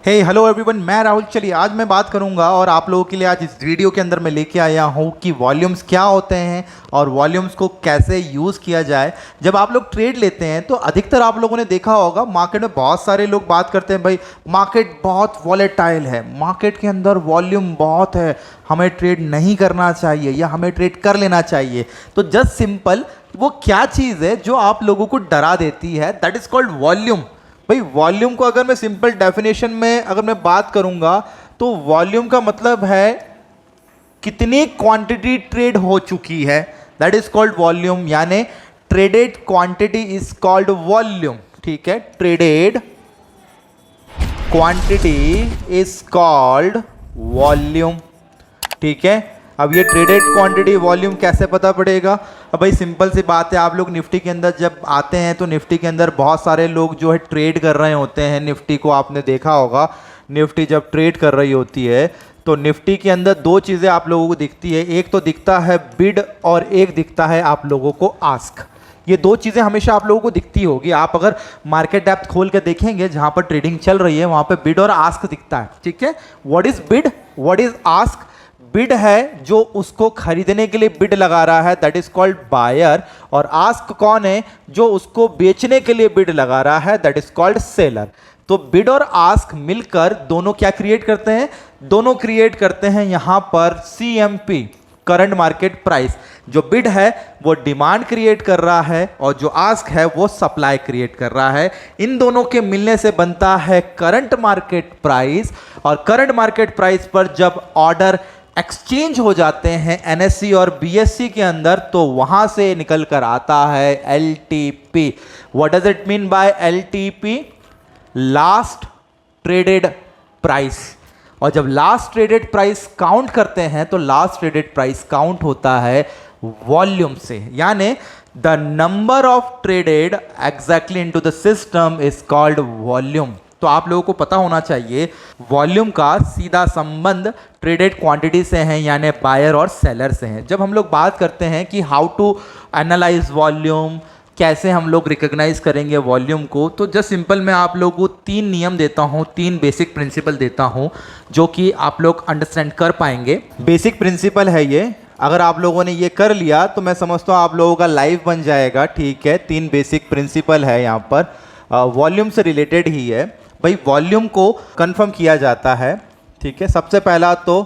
हे hello everyone, मैं राहुल। चलिए आज मैं बात करूंगा और आप लोगों के लिए आज इस वीडियो के अंदर मैं लेके आया हूं कि वॉल्यूम्स क्या होते हैं और वॉल्यूम्स को कैसे यूज़ किया जाए। जब आप लोग ट्रेड लेते हैं तो अधिकतर आप लोगों ने देखा होगा मार्केट में बहुत सारे लोग बात करते हैं, भाई मार्केट बहुत वॉलेटाइल है, मार्केट के अंदर वॉल्यूम बहुत है, हमें ट्रेड नहीं करना चाहिए या हमें ट्रेड कर लेना चाहिए। तो जस्ट सिंपल वो क्या चीज़ है जो आप लोगों को डरा देती है, दैट इज़ कॉल्ड वॉल्यूम। भाई वॉल्यूम को अगर मैं सिंपल डेफिनेशन में अगर मैं बात करूंगा तो वॉल्यूम का मतलब है कितनी क्वांटिटी ट्रेड हो चुकी है, दैट इज कॉल्ड वॉल्यूम। यानी traded quantity is called volume. ठीक है, traded quantity is called volume. ठीक है, अब ये ट्रेडेड क्वांटिटी वॉल्यूम कैसे पता पड़ेगा? अब भाई सिंपल सी बात है, आप लोग निफ्टी के अंदर जब आते हैं तो निफ्टी के अंदर बहुत सारे लोग जो है ट्रेड कर रहे होते हैं। निफ्टी को आपने देखा होगा, निफ्टी जब ट्रेड कर रही होती है तो निफ्टी के अंदर दो चीज़ें आप लोगों को दिखती है, एक तो दिखता है बिड और एक दिखता है आप लोगों को आस्क। ये दो चीज़ें हमेशा आप लोगों को दिखती होगी। आप अगर मार्केट डेप्थ खोल के देखेंगे जहाँ पर ट्रेडिंग चल रही है वहाँ पे बिड और आस्क दिखता है। ठीक है, what is bid, what is ask? Bid है जो उसको खरीदने के लिए बिड लगा रहा है, दैट इज कॉल्ड बायर। और आस्क कौन है? जो उसको बेचने के लिए बिड लगा रहा है, दैट इज कॉल्ड सेलर। तो बिड और आस्क मिलकर दोनों क्या क्रिएट करते हैं? दोनों क्रिएट करते हैं यहां पर CMP, करंट मार्केट प्राइस। जो बिड है वो डिमांड क्रिएट कर रहा है और जो आस्क है वो सप्लाई क्रिएट कर रहा है। इन दोनों के मिलने से बनता है करंट मार्केट प्राइस। और करंट मार्केट प्राइस पर जब ऑर्डर एक्सचेंज हो जाते हैं NSE और BSE के अंदर तो वहां से निकल कर आता है LTP। What does it mean by LTP? Last traded price. और जब लास्ट ट्रेडेड प्राइस काउंट करते हैं तो लास्ट ट्रेडेड प्राइस काउंट होता है वॉल्यूम से। यानी the number of traded exactly into the system is called volume. तो आप लोगों को पता होना चाहिए वॉल्यूम का सीधा संबंध ट्रेडेड क्वांटिटी से है, यानी बायर और सेलर से है। जब हम लोग बात करते हैं कि हाउ टू एनालाइज वॉल्यूम, कैसे हम लोग रिकॉग्नाइज करेंगे वॉल्यूम को, तो जस्ट सिंपल मैं आप लोगों को 3 नियम देता हूँ, 3 बेसिक प्रिंसिपल देता हूँ जो कि आप लोग अंडरस्टैंड कर पाएंगे। बेसिक प्रिंसिपल है ये, अगर आप लोगों ने ये कर लिया तो मैं समझता हूँ आप लोगों का लाइफ बन जाएगा। ठीक है, 3 बेसिक प्रिंसिपल है यहाँ पर, वॉल्यूम से रिलेटेड ही है। भाई वॉल्यूम को कंफर्म किया जाता है। ठीक है, सबसे पहला तो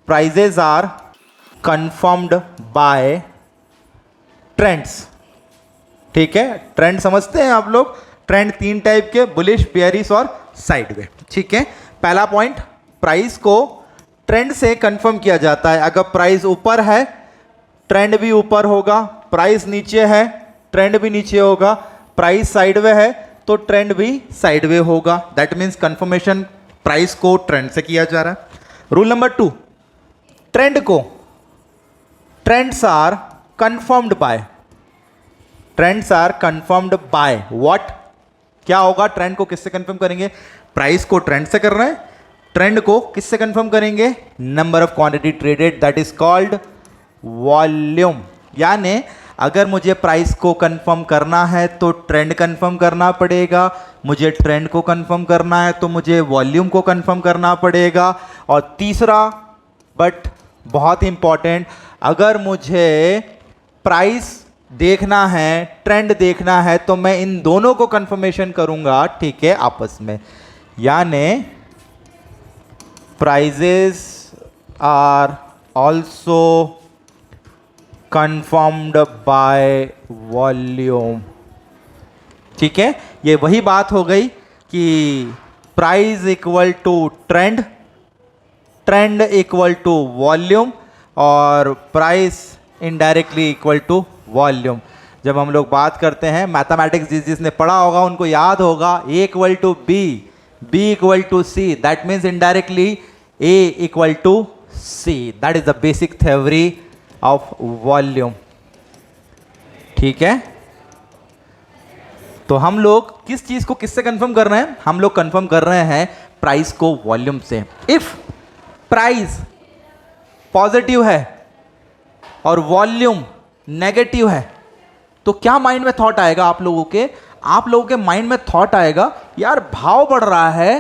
prices are confirmed by trends. ठीक है, ट्रेंड समझते हैं आप लोग? ट्रेंड 3 टाइप के, बुलिश, बेयरिश और साइडवे। ठीक है, पहला पॉइंट, प्राइस को ट्रेंड से कंफर्म किया जाता है। अगर प्राइस ऊपर है ट्रेंड भी ऊपर होगा, प्राइस नीचे है ट्रेंड भी नीचे होगा, प्राइस साइडवे है तो ट्रेंड भी साइडवे होगा। दैट मीन्स कंफर्मेशन प्राइस को ट्रेंड से किया जा रहा है। रूल नंबर 2, ट्रेंड को trends are confirmed by, trends are confirmed by what? क्या होगा? ट्रेंड को किससे कंफर्म करेंगे? प्राइस को ट्रेंड से कर रहे हैं, ट्रेंड को किससे कंफर्म करेंगे? Number of quantity traded, that is called volume. यानी अगर मुझे प्राइस को कंफर्म करना है तो ट्रेंड कंफर्म करना पड़ेगा, मुझे ट्रेंड को कंफर्म करना है तो मुझे वॉल्यूम को कंफर्म करना पड़ेगा। और तीसरा बट बहुत इंपॉर्टेंट, अगर मुझे प्राइस देखना है ट्रेंड देखना है तो मैं इन दोनों को कंफर्मेशन करूंगा। ठीक है, आपस में, यानी prices are also confirmed by volume. ठीक है, ये वही बात हो गई कि price equal to trend, trend equal to volume और price indirectly equal to volume. जब हम लोग बात करते हैं मैथमेटिक्स, जिसने पढ़ा होगा उनको याद होगा, A equal to B, B equal to C, that means indirectly A equal to C। That is the basic theory of volume. ठीक है, तो हम लोग किस चीज को किससे कंफर्म कर रहे हैं? हम लोग कंफर्म कर रहे हैं प्राइस को वॉल्यूम से। इफ प्राइस पॉजिटिव है और वॉल्यूम नेगेटिव है तो क्या माइंड में थॉट आएगा आप लोगों के? आप लोगों के माइंड में थॉट आएगा, यार भाव बढ़ रहा है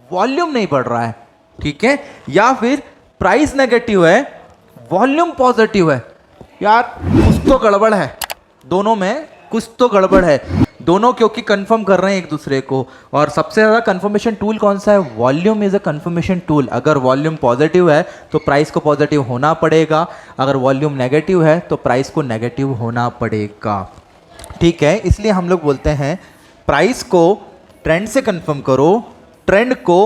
वॉल्यूम नहीं बढ़ रहा है, ठीक है, या फिर प्राइस नेगेटिव है, वॉल्यूम पॉजिटिव है, यार कुछ तो गड़बड़ है, दोनों में कुछ तो गड़बड़ है, दोनों क्योंकि कंफर्म कर रहे हैं एक दूसरे को। और सबसे ज़्यादा कंफर्मेशन टूल कौन सा है? Volume is a confirmation tool. अगर वॉल्यूम पॉजिटिव है तो प्राइस को पॉजिटिव होना पड़ेगा, अगर वॉल्यूम नेगेटिव है तो प्राइस को नेगेटिव होना पड़ेगा, ठीक है। इसलिए हम लोग बोलते हैं प्राइस को ट्रेंड से कंफर्म करो, ट्रेंड को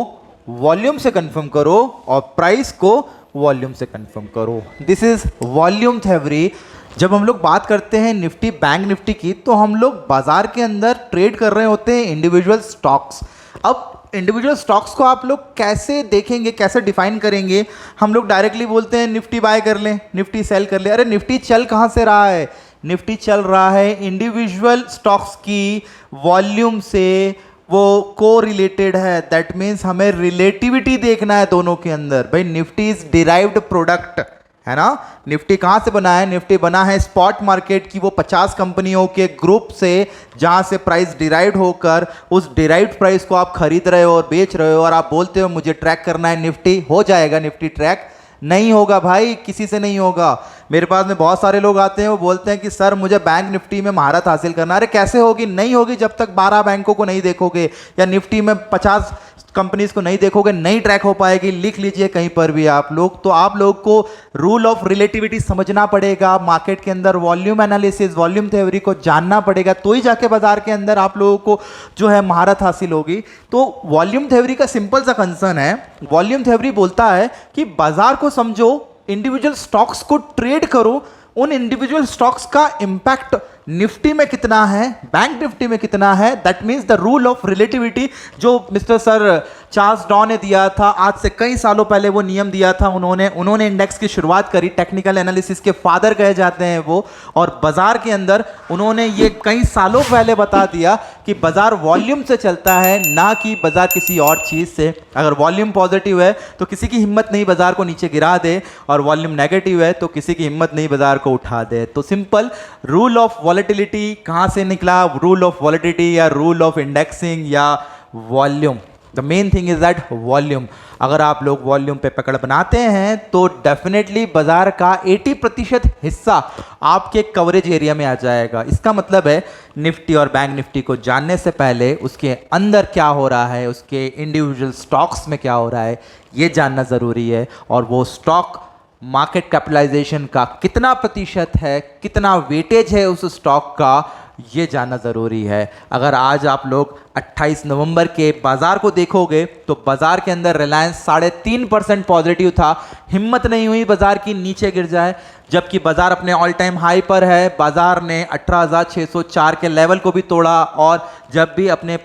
वॉल्यूम से कंफर्म करो और प्राइस को वॉल्यूम से कंफर्म करो। This is volume theory. जब हम लोग बात करते हैं निफ्टी बैंक निफ्टी की, तो हम लोग बाजार के अंदर ट्रेड कर रहे होते हैं इंडिविजुअल स्टॉक्स। अब इंडिविजुअल स्टॉक्स को आप लोग कैसे देखेंगे, कैसे डिफाइन करेंगे? हम लोग डायरेक्टली बोलते हैं निफ्टी बाय कर लें, निफ्टी सेल कर लें। अरे निफ्टी चल कहाँ से रहा है? निफ्टी चल रहा है इंडिविजुअल स्टॉक्स की वॉल्यूम से, वो को रिलेटेड है। दैट मीन्स हमें रिलेटिविटी देखना है दोनों के अंदर। भाई निफ्टी इज डिराइव्ड प्रोडक्ट है ना। निफ्टी कहाँ से बना है? निफ्टी बना है स्पॉट मार्केट की वो 50 कंपनियों के ग्रुप से, जहाँ से प्राइस डिराइव्ड होकर उस डिराइव्ड प्राइस को आप खरीद रहे हो और बेच रहे हो, और आप बोलते हो मुझे ट्रैक करना है निफ्टी। हो जाएगा निफ्टी ट्रैक? नहीं होगा भाई, किसी से नहीं होगा। मेरे पास में बहुत सारे लोग आते हैं, वो बोलते हैं कि सर मुझे बैंक निफ्टी में महारत हासिल करना। अरे कैसे होगी? नहीं होगी जब तक 12 बैंकों को नहीं देखोगे या निफ्टी में 50 कंपनीज को नहीं देखोगे, नहीं ट्रैक हो पाएगी। लिख लीजिए कहीं पर भी आप लोग। तो आप लोग को रूल ऑफ रिलेटिविटी समझना पड़ेगा, मार्केट के अंदर वॉल्यूम एनालिसिस, वॉल्यूम थ्योरी को जानना पड़ेगा, तो ही जाके बाजार के अंदर आप लोगों को जो है महारत हासिल होगी। तो वॉल्यूम थ्योरी का सिंपल सा कंसर्न है, वॉल्यूम थ्योरी बोलता है कि बाजार को समझो, इंडिविजुअल स्टॉक्स को ट्रेड करो, उन इंडिविजुअल स्टॉक्स का इंपैक्ट निफ्टी में कितना है, बैंक निफ्टी में कितना है। That means the rule of relativity जो मिस्टर सर चार्ल्स डॉ ने दिया था, आज से कई सालों पहले वो नियम दिया था उन्होंने इंडेक्स की शुरुआत करी। टेक्निकल एनालिसिस के फादर कहे जाते हैं वो। और बाजार के अंदर उन्होंने ये कई सालों पहले बता दिया कि बाजार वॉल्यूम से चलता है, ना कि बाजार किसी और चीज़ से। अगर वॉल्यूम पॉजिटिव है तो किसी की हिम्मत नहीं बाजार को नीचे गिरा दे, और वॉल्यूम नेगेटिव है तो किसी की हिम्मत नहीं बाजार को उठा दे। तो सिंपल रूल ऑफ वॉलेटिलिटी कहाँ से निकला? रूल ऑफ वॉलेटिलिटी या रूल ऑफ इंडेक्सिंग या volume. The main thing is that volume. अगर आप लोग वॉल्यूम पे पकड़ बनाते हैं तो डेफिनेटली बाजार का 80% हिस्सा आपके कवरेज एरिया में आ जाएगा। इसका मतलब है निफ्टी और बैंक निफ्टी को जानने से पहले उसके अंदर क्या हो रहा है, उसके इंडिविजुअल स्टॉक्स में क्या हो रहा है, ये जानना ज़रूरी है। और वो स्टॉक मार्केट कैपिटलाइजेशन का कितना प्रतिशत है, कितना वेटेज है उस स्टॉक का, ये जानना ज़रूरी है। अगर आज आप लोग 28 नवंबर के बाजार को देखोगे तो बाजार के अंदर रिलायंस 3.5% पॉजिटिव था। हिम्मत नहीं हुई बाजार की नीचे गिर जाए, जबकि बाजार अपने ऑल टाइम हाई पर है। बाजार ने 18,604 के लेवल को भी तोड़ा, और जब भी अपने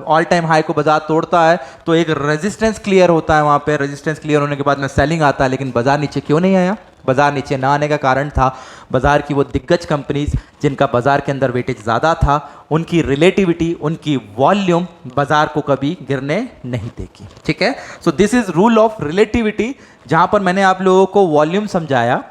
ऑल टाइम हाई को बाजार तोड़ता है तो एक रेजिस्टेंस क्लियर होता है। वहाँ पे रेजिस्टेंस क्लियर होने के बाद में सेलिंग आता है। लेकिन बाजार नीचे क्यों नहीं आया? बाजार नीचे ना आने का कारण था बाजार की वो दिग्गज कंपनीज जिनका बाजार के अंदर वेटेज ज़्यादा था, उनकी रिलेटिविटी, उनकी वॉल्यूम बाजार को कभी गिरने नहीं देगी। ठीक है, so this is rule of relativity, जहाँ पर मैंने आप लोगों को वॉल्यूम समझाया।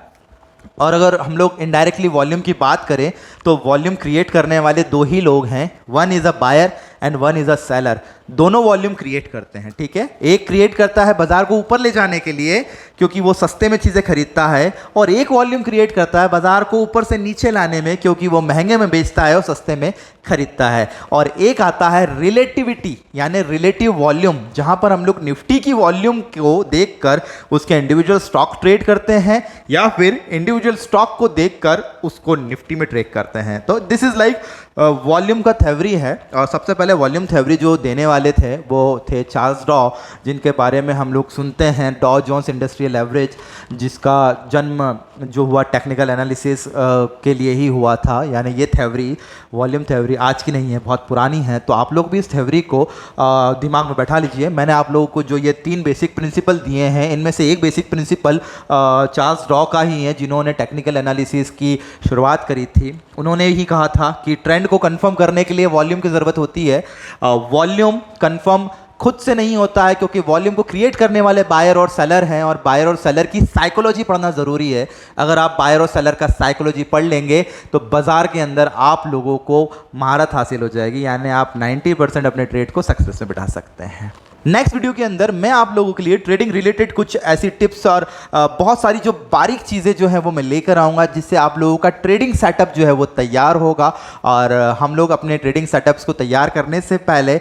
और अगर हम लोग इनडायरेक्टली वॉल्यूम की बात करें तो वॉल्यूम क्रिएट करने वाले दो ही लोग हैं, one is a buyer and one is a seller. दोनों वॉल्यूम क्रिएट करते हैं, ठीक है। एक क्रिएट करता है बाजार को ऊपर ले जाने के लिए क्योंकि वो सस्ते में चीज़ें खरीदता है, और एक वॉल्यूम क्रिएट करता है बाजार को ऊपर से नीचे लाने में क्योंकि वो महंगे में बेचता है और सस्ते में खरीदता है। और एक आता है रिलेटिविटी यानी रिलेटिव वॉल्यूम, जहाँ पर हम लोग निफ्टी की वॉल्यूम को देखकर उसके इंडिविजुअल स्टॉक ट्रेड करते हैं या फिर इंडिविजुअल स्टॉक को देखकर उसको निफ्टी में ट्रेड करते हैं। तो दिस इज लाइक वॉल्यूम का थ्योरी है। और सबसे पहले वॉल्यूम थ्योरी जो देने वाले थे वो थे चार्ल्स डॉ, जिनके बारे में हम लोग सुनते हैं डॉ जोन्स इंडस्ट्रियल एवरेज, जिसका जन्म जो हुआ टेक्निकल एनालिसिस के लिए ही हुआ था। यानी ये थ्योरी, वॉल्यूम थ्योरी आज की नहीं है, बहुत पुरानी है। तो आप लोग भी इस थ्योरी को दिमाग में बैठा लीजिए। मैंने आप लोगों को जो ये 3 बेसिक प्रिंसिपल दिए हैं, इनमें से एक बेसिक प्रिंसिपल चार्ल्स डॉ का ही है, जिन्होंने टेक्निकल एनालिसिस की शुरुआत करी थी। उन्होंने ही कहा था कि ट्रेंड को कंफर्म करने के लिए वॉल्यूम की ज़रूरत होती है। वॉल्यूम कंफर्म खुद से नहीं होता है क्योंकि वॉल्यूम को क्रिएट करने वाले बायर और सेलर हैं, और बायर और सेलर की साइकोलॉजी पढ़ना ज़रूरी है। अगर आप बायर और सेलर का साइकोलॉजी पढ़ लेंगे तो बाजार के अंदर आप लोगों को महारत हासिल हो जाएगी, यानी आप 90% अपने ट्रेड को सक्सेस में बिठा सकते हैं। नेक्स्ट वीडियो के अंदर मैं आप लोगों के लिए ट्रेडिंग रिलेटेड कुछ ऐसी टिप्स और बहुत सारी जो बारीक चीज़ें जो है वो मैं लेकर आऊँगा, जिससे आप लोगों का ट्रेडिंग सेटअप जो है वो तैयार होगा। और हम लोग अपने ट्रेडिंग सेटअप्स को तैयार करने से पहले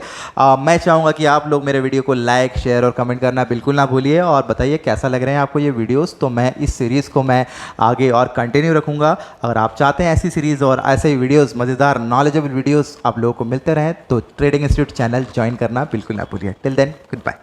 मैं चाहूँगा कि आप लोग मेरे वीडियो को लाइक, शेयर और कमेंट करना बिल्कुल ना भूलिए, और बताइए कैसा लग रहे हैं आपको ये वीडियोज़। तो मैं इस सीरीज़ को मैं आगे और कंटिन्यू रखूँगा। अगर आप चाहते हैं ऐसी सीरीज़ और ऐसे ही वीडियोज़, मज़ेदार नॉलेजेबल वीडियोज़ आप लोगों को मिलते रहें, तो ट्रेडिंग इंस्टीट्यूट चैनल ज्वाइन करना बिल्कुल ना भूलिए। Till then, goodbye.